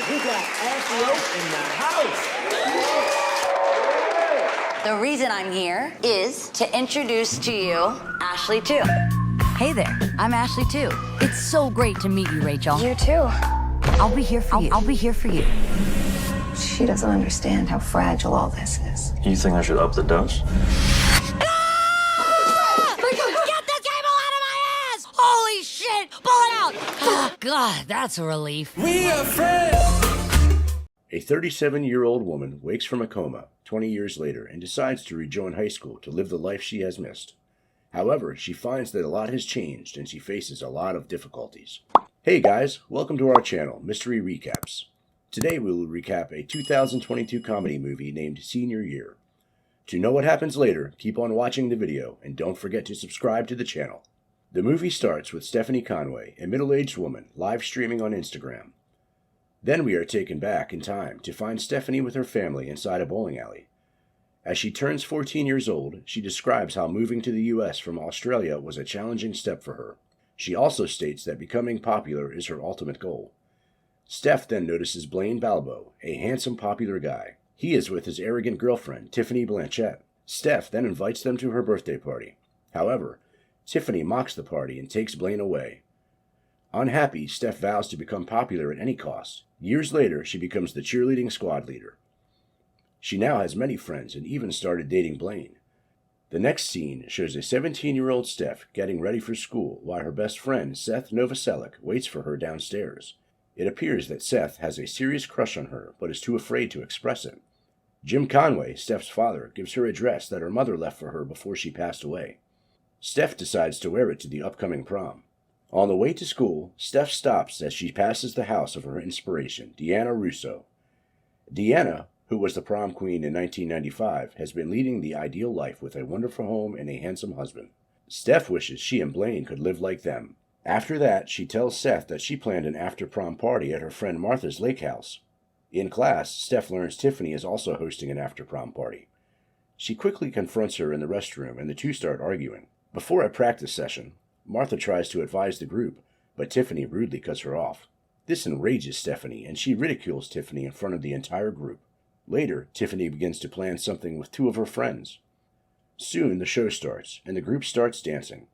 We got Ashley Oak in the house. The reason I'm here is to introduce to you Ashley, too. Hey there, I'm Ashley, too. It's so great to meet you, Rachel. You too. I'll be here for you. I'll be here for you. She doesn't understand how fragile all this is. You think I should up the dose? Get the cable out of my ass! Holy shit! Pull it out! Oh, God, that's a relief. We are friends. A 37-year-old woman wakes from a coma 20 years later and decides to rejoin high school to live the life she has missed. However, she finds that a lot has changed and she faces a lot of difficulties. Hey guys, welcome to our channel, Mystery Recaps. Today we will recap a 2022 comedy movie named Senior Year. To know what happens later, keep on watching the video and don't forget to subscribe to the channel. The movie starts with Stephanie Conway, a middle-aged woman, live streaming on Instagram. Then we are taken back in time to find Stephanie with her family inside a bowling alley. As she turns 14 years old, she describes how moving to the US from Australia was a challenging step for her. She also states that becoming popular is her ultimate goal. Steph then notices Blaine Balbo, a handsome, popular guy. He is with his arrogant girlfriend, Tiffany Blanchett. Steph then invites them to her birthday party. However, Tiffany mocks the party and takes Blaine away. Unhappy, Steph vows to become popular at any cost. Years later, she becomes the cheerleading squad leader. She now has many friends and even started dating Blaine. The next scene shows a 17-year-old Steph getting ready for school while her best friend, Seth Novoselic, waits for her downstairs. It appears that Seth has a serious crush on her, but is too afraid to express it. Jim Conway, Steph's father, gives her a dress that her mother left for her before she passed away. Steph decides to wear it to the upcoming prom. On the way to school, Steph stops as she passes the house of her inspiration, Deanna Russo. Deanna, who was the prom queen in 1995, has been leading the ideal life with a wonderful home and a handsome husband. Steph wishes she and Blaine could live like them. After that, she tells Seth that she planned an after-prom party at her friend Martha's lake house. In class, Steph learns Tiffany is also hosting an after-prom party. She quickly confronts her in the restroom and the two start arguing. Before a practice session, Martha tries to advise the group, but Tiffany rudely cuts her off. This enrages Stephanie, and she ridicules Tiffany in front of the entire group. Later, Tiffany begins to plan something with two of her friends. Soon, the show starts, and the group starts dancing.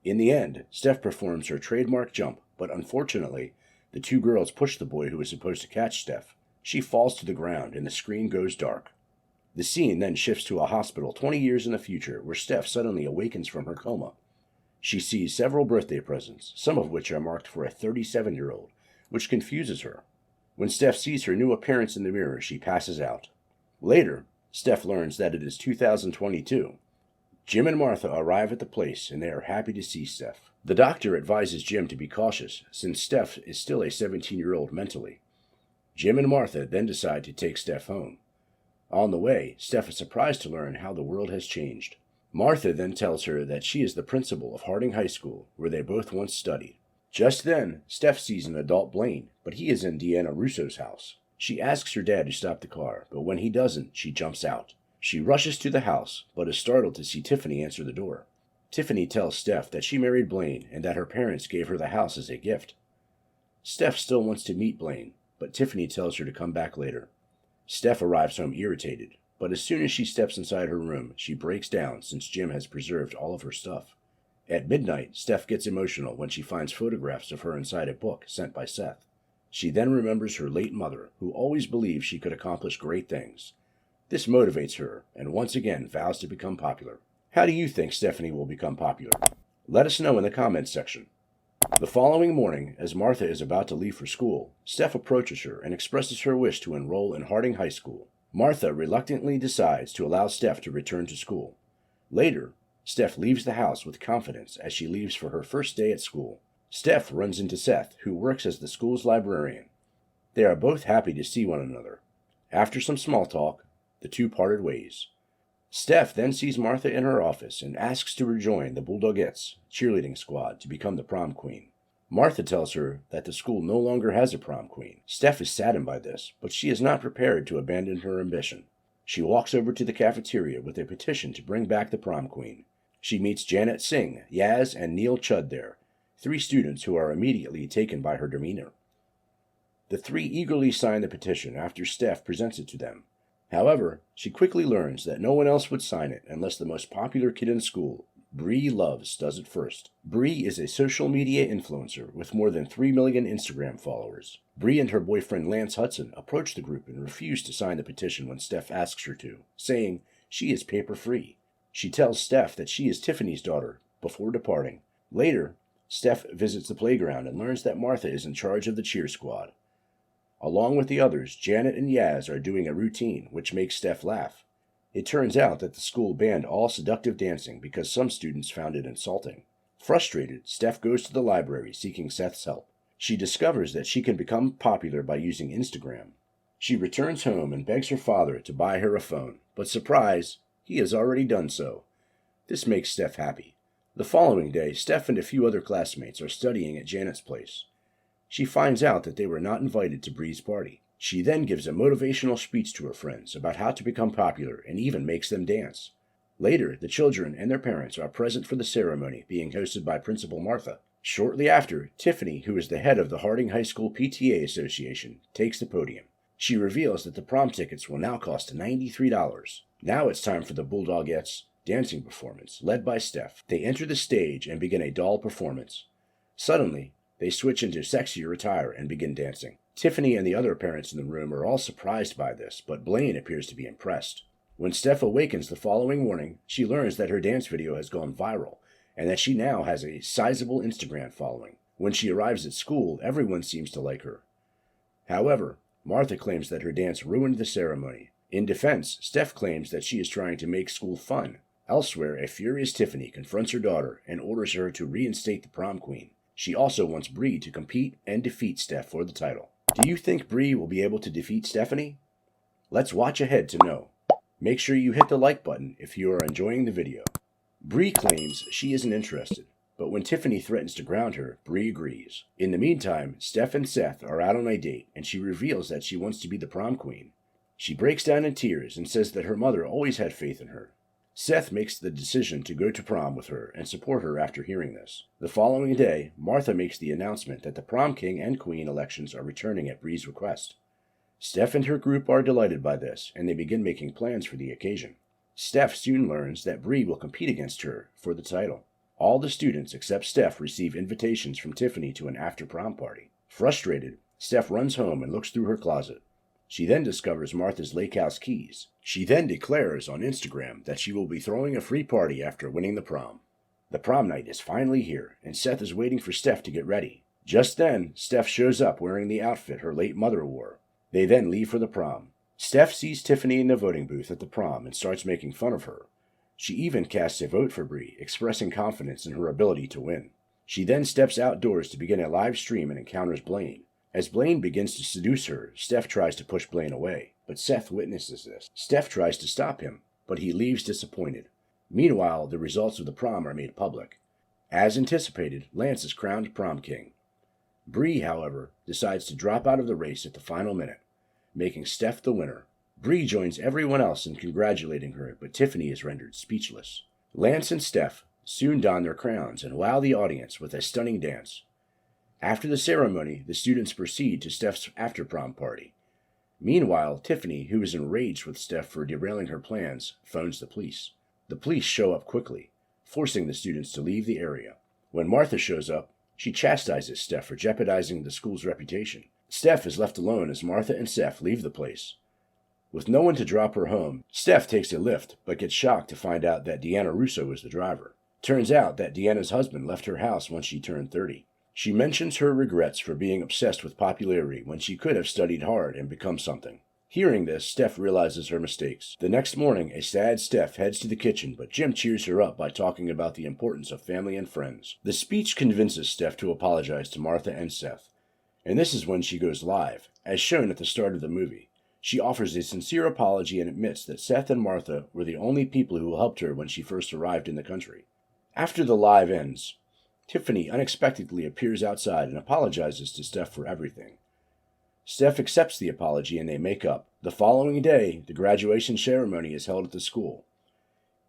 In the end, Steph performs her trademark jump, but unfortunately, the two girls push the boy who is supposed to catch Steph. She falls to the ground, and the screen goes dark. The scene then shifts to a hospital 20 years in the future, where Steph suddenly awakens from her coma. She sees several birthday presents, some of which are marked for a 37-year-old, which confuses her. When Steph sees her new appearance in the mirror, she passes out. Later, Steph learns that it is 2022. Jim and Martha arrive at the place, and they are happy to see Steph. The doctor advises Jim to be cautious, since Steph is still a 17-year-old mentally. Jim and Martha then decide to take Steph home. On the way, Steph is surprised to learn how the world has changed. Martha then tells her that she is the principal of Harding High School, where they both once studied. Just then, Steph sees an adult Blaine, but he is in Deanna Russo's house. She asks her dad to stop the car, but when he doesn't, she jumps out. She rushes to the house, but is startled to see Tiffany answer the door. Tiffany tells Steph that she married Blaine and that her parents gave her the house as a gift. Steph still wants to meet Blaine, but Tiffany tells her to come back later. Steph arrives home irritated, but as soon as she steps inside her room, she breaks down since Jim has preserved all of her stuff. At midnight, Steph gets emotional when she finds photographs of her inside a book sent by Seth. She then remembers her late mother, who always believed she could accomplish great things. This motivates her, and once again vows to become popular. How do you think Stephanie will become popular? Let us know in the comments section. The following morning, as Martha is about to leave for school, Steph approaches her and expresses her wish to enroll in Harding High School. Martha reluctantly decides to allow Steph to return to school. Later, Steph leaves the house with confidence as she leaves for her first day at school. Steph runs into Seth, who works as the school's librarian. They are both happy to see one another. After some small talk, the two parted ways. Steph then sees Martha in her office and asks to rejoin the Bulldogettes cheerleading squad to become the prom queen. Martha tells her that the school no longer has a prom queen. Steph is saddened by this, but she is not prepared to abandon her ambition. She walks over to the cafeteria with a petition to bring back the prom queen. She meets Janet Singh, Yaz, and Neil Chud there, 3 students who are immediately taken by her demeanor. The three eagerly sign the petition after Steph presents it to them. However, she quickly learns that no one else would sign it unless the most popular kid in school, Bree Loves, does it first. Bree is a social media influencer with more than 3 million Instagram followers. Bree and her boyfriend Lance Hudson approach the group and refuse to sign the petition when Steph asks her to, saying she is paper-free. She tells Steph that she is Tiffany's daughter before departing. Later, Steph visits the playground and learns that Martha is in charge of the cheer squad. Along with the others, Janet and Yaz are doing a routine, which makes Steph laugh. It turns out that the school banned all seductive dancing because some students found it insulting. Frustrated, Steph goes to the library seeking Seth's help. She discovers that she can become popular by using Instagram. She returns home and begs her father to buy her a phone, but surprise, he has already done so. This makes Steph happy. The following day, Steph and a few other classmates are studying at Janet's place. She finds out that they were not invited to Bree's party. She then gives a motivational speech to her friends about how to become popular and even makes them dance. Later, the children and their parents are present for the ceremony being hosted by Principal Martha. Shortly after, Tiffany, who is the head of the Harding High School PTA Association, takes the podium. She reveals that the prom tickets will now cost $93. Now it's time for the Bulldogettes' dancing performance, led by Steph. They enter the stage and begin a doll performance. Suddenly, they switch into sexier attire and begin dancing. Tiffany and the other parents in the room are all surprised by this, but Blaine appears to be impressed. When Steph awakens the following morning, she learns that her dance video has gone viral, and that she now has a sizable Instagram following. When she arrives at school, everyone seems to like her. However, Martha claims that her dance ruined the ceremony. In defense, Steph claims that she is trying to make school fun. Elsewhere, a furious Tiffany confronts her daughter and orders her to reinstate the prom queen. She also wants Bree to compete and defeat Steph for the title. Do you think Bree will be able to defeat Stephanie? Let's watch ahead to know. Make sure you hit the like button if you are enjoying the video. Bree claims she isn't interested, but when Tiffany threatens to ground her, Bree agrees. In the meantime, Steph and Seth are out on a date, and she reveals that she wants to be the prom queen. She breaks down in tears and says that her mother always had faith in her. Seth makes the decision to go to prom with her and support her after hearing this. The following day, Martha makes the announcement that the prom king and queen elections are returning at Bree's request. Steph and her group are delighted by this, and they begin making plans for the occasion. Steph soon learns that Bree will compete against her for the title. All the students except Steph receive invitations from Tiffany to an after-prom party. Frustrated, Steph runs home and looks through her closet. She then discovers Martha's lake house keys. She then declares on Instagram that she will be throwing a free party after winning the prom. The prom night is finally here, and Seth is waiting for Steph to get ready. Just then, Steph shows up wearing the outfit her late mother wore. They then leave for the prom. Steph sees Tiffany in the voting booth at the prom and starts making fun of her. She even casts a vote for Bree, expressing confidence in her ability to win. She then steps outdoors to begin a live stream and encounters Blaine. As Blaine begins to seduce her, Steph tries to push Blaine away, but Seth witnesses this. Steph tries to stop him, but he leaves disappointed. Meanwhile, the results of the prom are made public. As anticipated, Lance is crowned prom king. Bree, however, decides to drop out of the race at the final minute, making Steph the winner. Bree joins everyone else in congratulating her, but Tiffany is rendered speechless. Lance and Steph soon don their crowns and wow the audience with a stunning dance. After the ceremony, the students proceed to Steph's after-prom party. Meanwhile, Tiffany, who is enraged with Steph for derailing her plans, phones the police. The police show up quickly, forcing the students to leave the area. When Martha shows up, she chastises Steph for jeopardizing the school's reputation. Steph is left alone as Martha and Seth leave the place. With no one to drop her home, Steph takes a lift, but gets shocked to find out that Deanna Russo is the driver. Turns out that Deanna's husband left her house once she turned 30. She mentions her regrets for being obsessed with popularity when she could have studied hard and become something. Hearing this, Steph realizes her mistakes. The next morning, a sad Steph heads to the kitchen, but Jim cheers her up by talking about the importance of family and friends. The speech convinces Steph to apologize to Martha and Seth, and this is when she goes live, as shown at the start of the movie. She offers a sincere apology and admits that Seth and Martha were the only people who helped her when she first arrived in the country. After the live ends, Tiffany unexpectedly appears outside and apologizes to Steph for everything. Steph accepts the apology and they make up. The following day, the graduation ceremony is held at the school.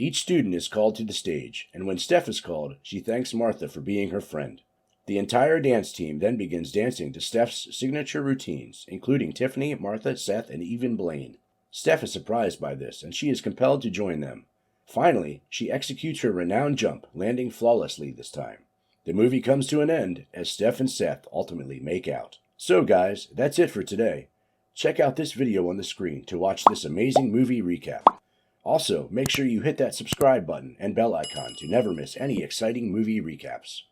Each student is called to the stage, and when Steph is called, she thanks Martha for being her friend. The entire dance team then begins dancing to Steph's signature routines, including Tiffany, Martha, Seth, and even Blaine. Steph is surprised by this, and she is compelled to join them. Finally, she executes her renowned jump, landing flawlessly this time. The movie comes to an end as Steph and Seth ultimately make out. So guys, that's it for today. Check out this video on the screen to watch this amazing movie recap. Also, make sure you hit that subscribe button and bell icon to never miss any exciting movie recaps.